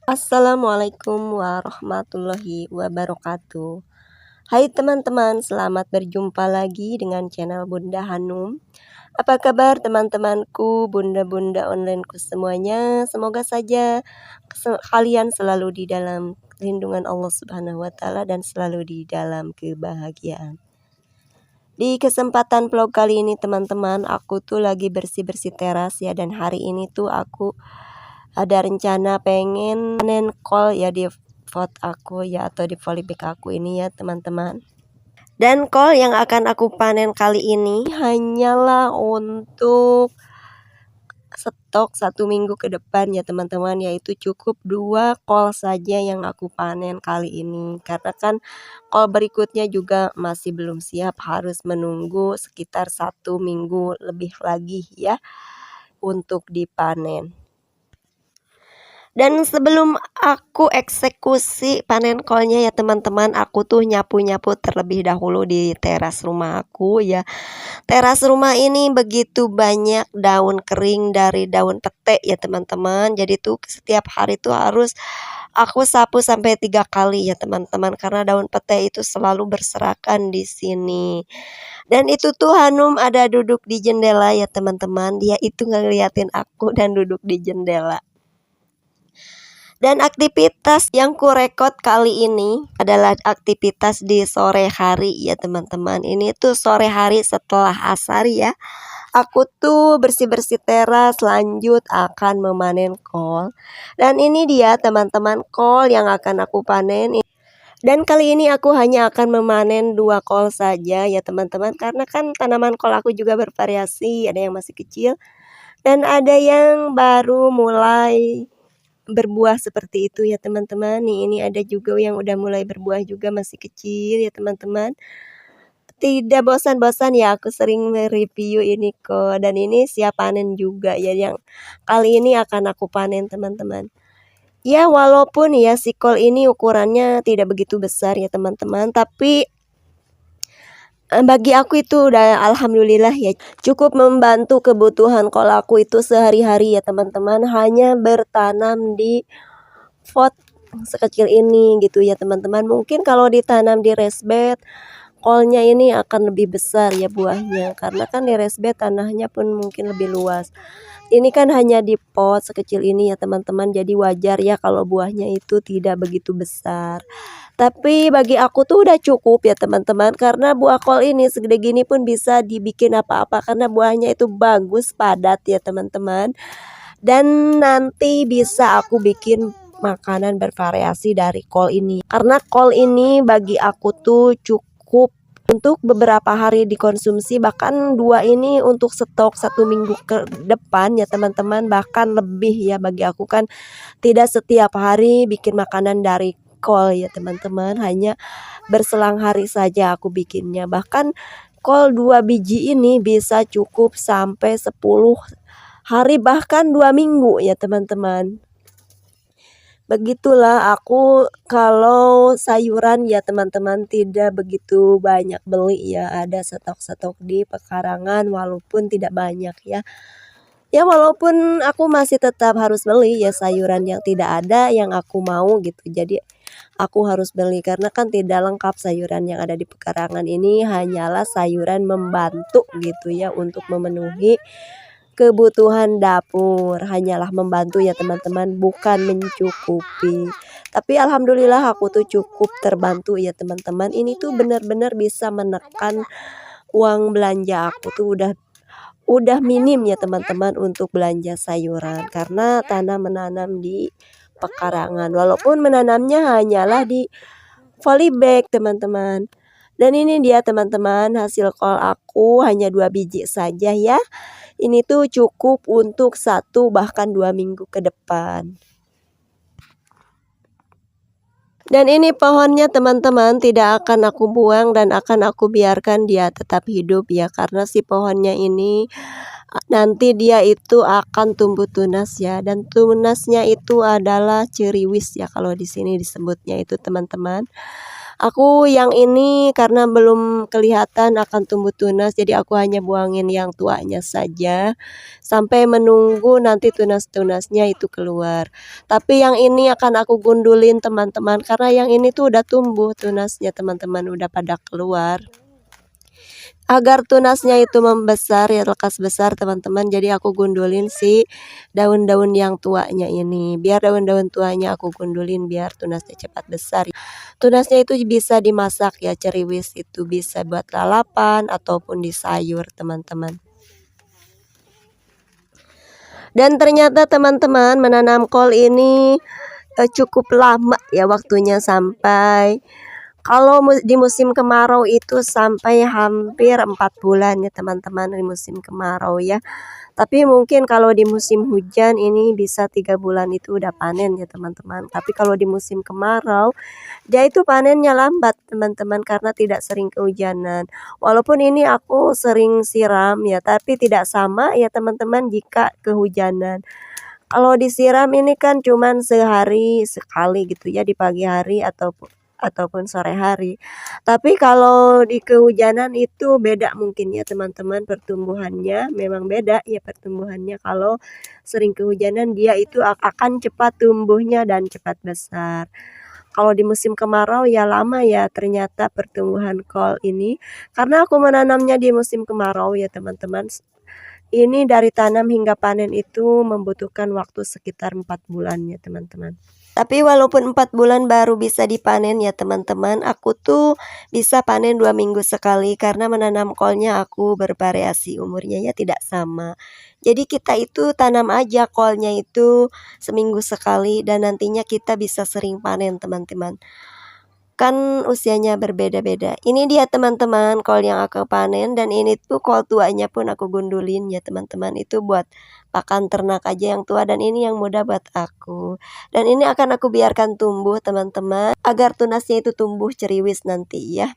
Assalamualaikum warahmatullahi wabarakatuh. Hai teman-teman, selamat berjumpa lagi dengan channel Bunda Hanum. Apa kabar teman-temanku, bunda-bunda onlineku semuanya? Semoga saja kalian selalu di dalam lindungan Allah Subhanahu wa taala dan selalu di dalam kebahagiaan. Di kesempatan vlog kali ini teman-teman, aku tuh lagi bersih-bersih teras ya, dan hari ini tuh aku ada rencana pengen panen kol ya di pot aku ya, atau di polybag aku ini ya teman-teman. Dan kol yang akan aku panen kali ini hanyalah untuk stok 1 minggu ke depan ya teman-teman, yaitu cukup 2 kol saja yang aku panen kali ini, karena kan kol berikutnya juga masih belum siap, harus menunggu sekitar 1 minggu lebih lagi ya untuk dipanen. Dan sebelum aku eksekusi panen kolnya ya teman-teman, aku tuh nyapu-nyapu terlebih dahulu di teras rumah aku ya. Teras rumah ini begitu banyak daun kering dari daun pete ya teman-teman. Jadi tuh setiap hari tuh harus aku sapu sampai 3 kali ya teman-teman, karena daun pete itu selalu berserakan di sini. Dan itu tuh Hanum ada duduk di jendela ya teman-teman. Dia itu ngeliatin aku dan duduk di jendela. Dan aktivitas yang kurekod kali ini adalah aktivitas di sore hari ya teman-teman. Ini tuh sore hari setelah asar ya. Aku tuh bersih-bersih teras, lanjut akan memanen kol. Dan ini dia teman-teman kol yang akan aku panen. Dan kali ini aku hanya akan memanen 2 kol saja ya teman-teman, karena kan tanaman kol aku juga bervariasi, ada yang masih kecil dan ada yang baru mulai berbuah seperti itu ya teman-teman. Nih ini ada juga yang udah mulai berbuah juga, masih kecil ya teman-teman. Tidak bosan-bosan ya aku sering mereview ini kok, dan ini siap panen juga ya, yang kali ini akan aku panen teman-teman. Ya walaupun ya si kol ini ukurannya tidak begitu besar ya teman-teman, tapi bagi aku itu udah alhamdulillah ya, cukup membantu kebutuhan kol aku itu sehari-hari ya teman-teman, hanya bertanam di pot sekecil ini gitu ya teman-teman. Mungkin kalau ditanam di raised bed, kolnya ini akan lebih besar ya buahnya, karena kan di raised bed tanahnya pun mungkin lebih luas. Ini kan hanya di pot sekecil ini ya teman-teman, jadi wajar ya kalau buahnya itu tidak begitu besar. Tapi bagi aku tuh udah cukup ya teman-teman, karena buah kol ini segede gini pun bisa dibikin apa-apa, karena buahnya itu bagus, padat ya teman-teman. Dan nanti bisa aku bikin makanan bervariasi dari kol ini, karena kol ini bagi aku tuh cukup untuk beberapa hari dikonsumsi, bahkan 2 ini untuk stok 1 minggu ke depan ya teman-teman, bahkan lebih ya. Bagi aku kan tidak setiap hari bikin makanan dari kol ya teman-teman, hanya berselang hari saja aku bikinnya. Bahkan kol 2 biji ini bisa cukup sampai 10 hari, bahkan 2 minggu ya teman-teman. Begitulah aku kalau sayuran ya teman-teman, tidak begitu banyak beli ya, ada stok-stok di pekarangan walaupun tidak banyak ya. Ya walaupun aku masih tetap harus beli ya sayuran yang tidak ada yang aku mau gitu. Jadi aku harus beli, karena kan tidak lengkap sayuran yang ada di pekarangan ini, hanyalah sayuran membantu gitu ya, untuk memenuhi kebutuhan dapur, hanyalah membantu ya teman-teman, bukan mencukupi. Tapi alhamdulillah aku tuh cukup terbantu ya teman-teman. Ini tuh benar-benar bisa menekan uang belanja aku tuh udah minim ya teman-teman untuk belanja sayuran, karena menanam di pekarangan, walaupun menanamnya hanyalah di polybag teman-teman. Dan ini dia teman-teman, hasil kol aku hanya 2 biji saja ya. Ini tuh cukup untuk 1 bahkan 2 minggu ke depan. Dan ini pohonnya teman-teman tidak akan aku buang dan akan aku biarkan dia tetap hidup ya, karena si pohonnya ini nanti dia itu akan tumbuh tunas ya, dan tunasnya itu adalah ceriwis ya kalau di sini disebutnya itu teman-teman. Aku yang ini karena belum kelihatan akan tumbuh tunas, jadi aku hanya buangin yang tuanya saja, sampai menunggu nanti tunas-tunasnya itu keluar. Tapi yang ini akan aku gundulin teman-teman, karena yang ini tuh udah tumbuh tunasnya teman-teman, udah pada keluar. Agar tunasnya itu membesar ya, lekas besar teman-teman, jadi aku gundulin si daun-daun yang tuanya ini. Biar daun-daun tuanya aku gundulin biar tunasnya cepat besar. Tunasnya itu bisa dimasak ya, ceriwis itu bisa buat lalapan ataupun di sayur teman-teman. Dan ternyata teman-teman menanam kol ini cukup lama ya waktunya, sampai kalau di musim kemarau itu sampai hampir 4 bulan ya teman-teman, di musim kemarau ya. Tapi mungkin kalau di musim hujan ini bisa 3 bulan itu udah panen ya teman-teman. Tapi kalau di musim kemarau dia itu panennya lambat teman-teman, karena tidak sering kehujanan. Walaupun ini aku sering siram ya, tapi tidak sama ya teman-teman jika kehujanan. Kalau disiram ini kan cuman sehari sekali gitu ya, di pagi hari ataupun sore hari. Tapi kalau di kehujanan itu beda mungkin ya teman-teman, pertumbuhannya memang beda ya pertumbuhannya. Kalau sering kehujanan dia itu akan cepat tumbuhnya dan cepat besar. Kalau di musim kemarau ya lama ya ternyata pertumbuhan kol ini, karena aku menanamnya di musim kemarau ya teman-teman. Ini dari tanam hingga panen itu membutuhkan waktu sekitar 4 bulan ya teman-teman. Tapi walaupun 4 bulan baru bisa dipanen ya teman-teman, aku tuh bisa panen 2 minggu sekali, karena menanam kolnya aku bervariasi umurnya ya, tidak sama. Jadi kita itu tanam aja kolnya itu seminggu sekali, dan nantinya kita bisa sering panen teman-teman. Kan usianya berbeda-beda. Ini dia teman-teman kol yang aku panen, dan ini tuh kol tuanya pun aku gundulin ya teman-teman. Itu buat pakan ternak aja yang tua, dan ini yang muda buat aku. Dan ini akan aku biarkan tumbuh teman-teman, agar tunasnya itu tumbuh ceriwis nanti ya.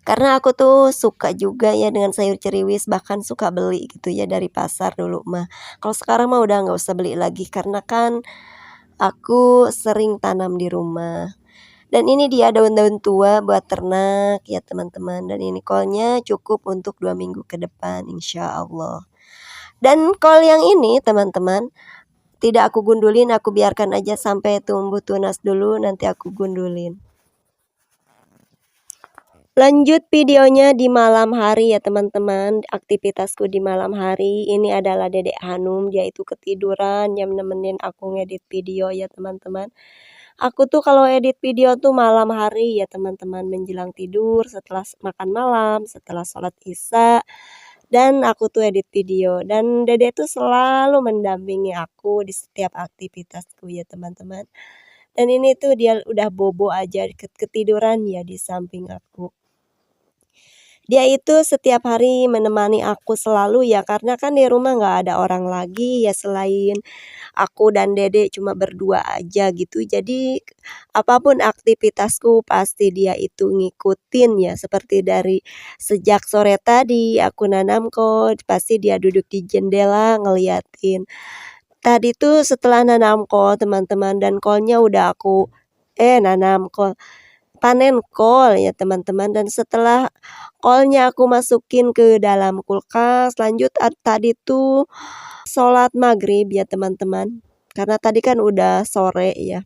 Karena aku tuh suka juga ya dengan sayur ceriwis, bahkan suka beli gitu ya dari pasar dulu mah. Kalau sekarang mah udah nggak usah beli lagi, karena kan aku sering tanam di rumah. Dan ini dia daun-daun tua buat ternak ya teman-teman. Dan ini kolnya cukup untuk 2 minggu ke depan insya Allah. Dan kol yang ini teman-teman tidak aku gundulin, aku biarkan aja sampai tumbuh tunas dulu, nanti aku gundulin. Lanjut videonya di malam hari ya teman-teman, aktivitasku di malam hari. Ini adalah Dedek Hanum, dia itu ketiduran yang nemenin aku ngedit video ya teman-teman. Aku tuh kalau edit video tuh malam hari ya teman-teman, menjelang tidur, setelah makan malam, setelah sholat isya, dan aku tuh edit video. Dan Dede tuh selalu mendampingi aku di setiap aktivitasku ya teman-teman. Dan ini tuh dia udah bobo aja ketiduran ya di samping aku. Dia itu setiap hari menemani aku selalu ya, karena kan di rumah nggak ada orang lagi ya selain aku dan Dede, cuma berdua aja gitu. Jadi apapun aktivitasku pasti dia itu ngikutin ya, seperti dari sejak sore tadi aku nanam kol, pasti dia duduk di jendela ngeliatin. Tadi tuh setelah nanam kol teman-teman, dan kolnya udah aku nanam kol, panen kol ya teman-teman. Dan setelah kolnya aku masukin ke dalam kulkas, lanjut tadi tuh sholat maghrib ya teman-teman, karena tadi kan udah sore ya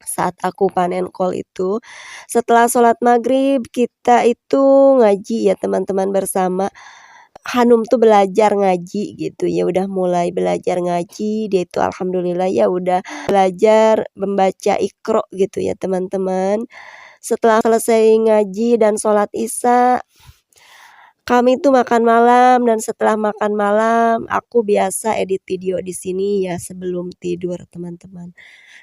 saat aku panen kol itu. Setelah sholat maghrib kita itu ngaji ya teman-teman bersama. Hanum tuh belajar ngaji gitu ya, udah mulai belajar ngaji. Dia itu alhamdulillah ya udah belajar membaca Iqra gitu ya teman-teman. Setelah selesai ngaji dan sholat isya, kami tuh makan malam, dan setelah makan malam aku biasa edit video di sini ya sebelum tidur teman-teman.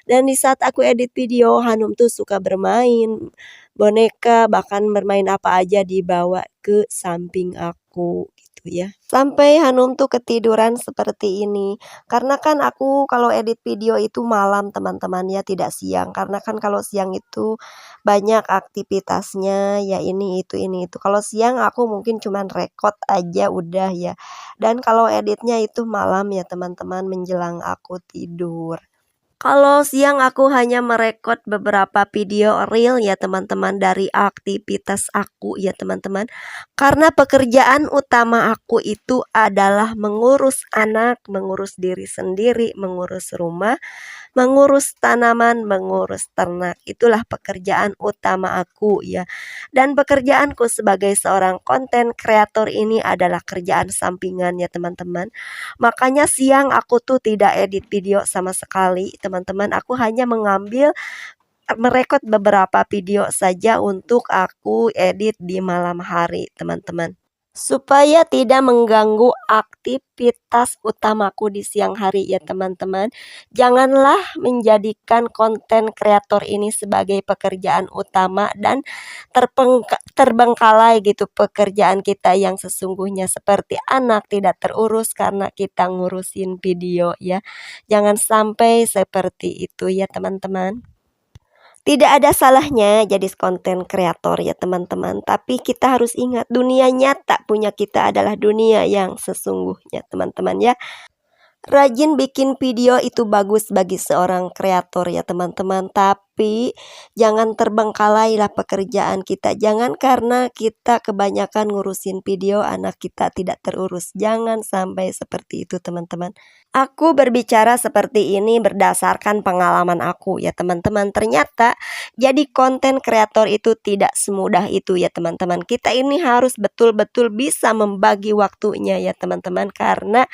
Dan di saat aku edit video, Hanum tuh suka bermain boneka, bahkan bermain apa aja dibawa ke samping aku gitu ya. Sampai Hanum tuh ketiduran seperti ini. Karena kan aku kalau edit video itu malam teman-teman ya, tidak siang. Karena kan kalau siang itu banyak aktivitasnya ya, ini itu. Kalau siang aku mungkin cuman record aja udah ya. Dan kalau editnya itu malam ya teman-teman, menjelang aku tidur. Kalau siang aku hanya merekod beberapa video reel ya teman-teman dari aktivitas aku ya teman-teman. Karena pekerjaan utama aku itu adalah mengurus anak, mengurus diri sendiri, mengurus rumah, mengurus tanaman, mengurus ternak. Itulah pekerjaan utama aku ya. Dan pekerjaanku sebagai seorang konten kreator ini adalah kerjaan sampingan ya teman-teman. Makanya siang aku tuh tidak edit video sama sekali teman-teman. Aku hanya merekod beberapa video saja untuk aku edit di malam hari teman-teman. Supaya tidak mengganggu aktivitas utamaku di siang hari ya teman-teman. Janganlah menjadikan konten kreator ini sebagai pekerjaan utama dan terbengkalai gitu pekerjaan kita yang sesungguhnya seperti anak tidak terurus karena kita ngurusin video ya. Jangan sampai seperti itu ya teman-teman. Tidak ada salahnya jadi konten kreator ya teman-teman. Tapi kita harus ingat dunia nyata punya kita adalah dunia yang sesungguhnya teman-teman ya. Rajin bikin video itu bagus bagi seorang kreator ya teman-teman. Tapi jangan terbengkalailah pekerjaan kita. Jangan karena kita kebanyakan ngurusin video anak kita tidak terurus. Jangan sampai seperti itu teman-teman. Aku berbicara seperti ini berdasarkan pengalaman aku ya teman-teman. Ternyata jadi konten kreator itu tidak semudah itu ya teman-teman. Kita ini harus betul-betul bisa membagi waktunya ya teman-teman. Karena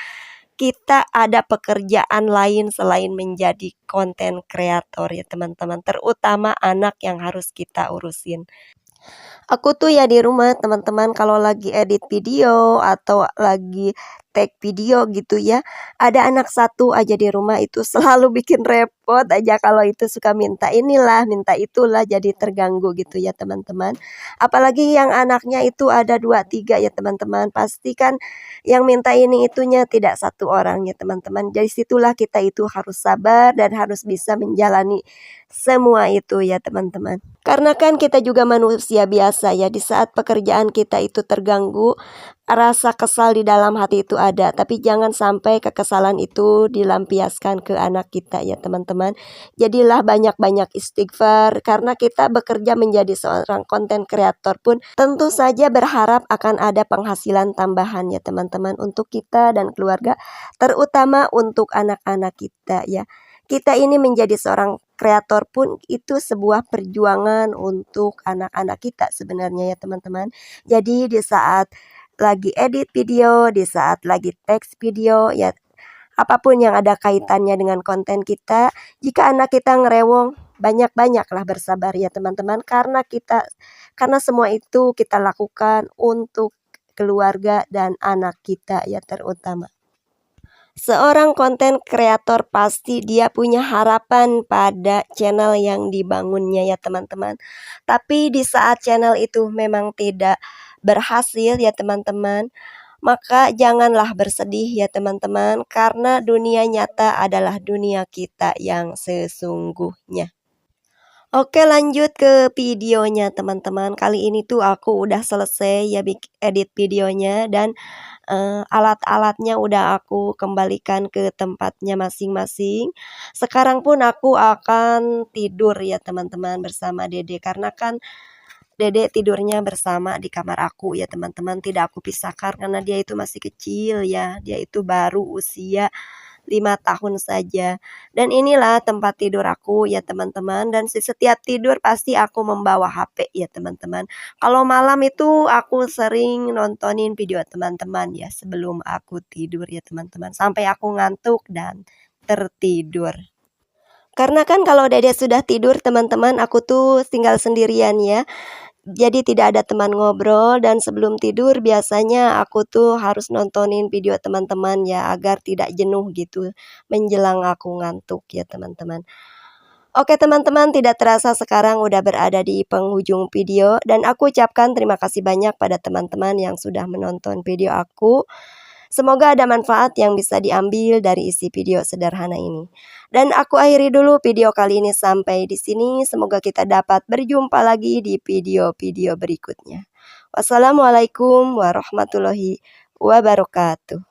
kita ada pekerjaan lain selain menjadi konten kreator ya teman-teman. Terutama anak yang harus kita urusin. Aku tuh ya di rumah teman-teman kalau lagi edit video atau lagi tag video gitu ya. Ada anak satu aja di rumah itu selalu bikin repot aja kalau itu suka minta inilah, minta itulah jadi terganggu gitu ya teman-teman. Apalagi yang anaknya itu ada 2, 3 ya teman-teman. Pastikan yang minta ini itunya tidak satu orang ya teman-teman. Jadi situlah kita itu harus sabar dan harus bisa menjalani semua itu ya teman-teman. Karena kan kita juga manusia biasa ya, di saat pekerjaan kita itu terganggu, rasa kesal di dalam hati itu ada. Tapi jangan sampai kekesalan itu dilampiaskan ke anak kita ya teman-teman. Jadilah banyak-banyak istighfar, karena kita bekerja menjadi seorang konten kreator pun tentu saja berharap akan ada penghasilan tambahan ya teman-teman untuk kita dan keluarga, terutama untuk anak-anak kita ya. Kita ini menjadi seorang kreator pun itu sebuah perjuangan untuk anak-anak kita sebenarnya ya teman-teman. Jadi di saat lagi edit video, di saat lagi teks video ya, apapun yang ada kaitannya dengan konten kita, jika anak kita ngerewong, banyak-banyaklah bersabar ya teman-teman, karena semua itu kita lakukan untuk keluarga dan anak kita ya terutama. Seorang konten kreator pasti dia punya harapan pada channel yang dibangunnya ya teman-teman. Tapi di saat channel itu memang tidak berhasil ya teman-teman, maka janganlah bersedih ya teman-teman, karena dunia nyata adalah dunia kita yang sesungguhnya. Oke, lanjut ke videonya teman-teman. Kali ini tuh aku udah selesai ya edit videonya dan alat-alatnya udah aku kembalikan ke tempatnya masing-masing. Sekarang pun aku akan tidur ya teman-teman bersama Dede, karena kan Dede tidurnya bersama di kamar aku ya teman-teman. Tidak aku pisahkan karena dia itu masih kecil ya. Dia itu baru usia 5 tahun saja. Dan inilah tempat tidur aku ya teman-teman. Dan setiap tidur pasti aku membawa HP ya teman-teman. Kalau malam itu aku sering nontonin video teman-teman ya sebelum aku tidur ya teman-teman. Sampai aku ngantuk dan tertidur. Karena kan kalau Dede sudah tidur teman-teman, aku tuh tinggal sendirian ya. Jadi tidak ada teman ngobrol, dan sebelum tidur biasanya aku tuh harus nontonin video teman-teman ya agar tidak jenuh gitu menjelang aku ngantuk ya teman-teman. Oke teman-teman, tidak terasa sekarang udah berada di penghujung video, dan aku ucapkan terima kasih banyak pada teman-teman yang sudah menonton video aku. Semoga ada manfaat yang bisa diambil dari isi video sederhana ini. Dan aku akhiri dulu video kali ini sampai di sini. Semoga kita dapat berjumpa lagi di video-video berikutnya. Wassalamualaikum warahmatullahi wabarakatuh.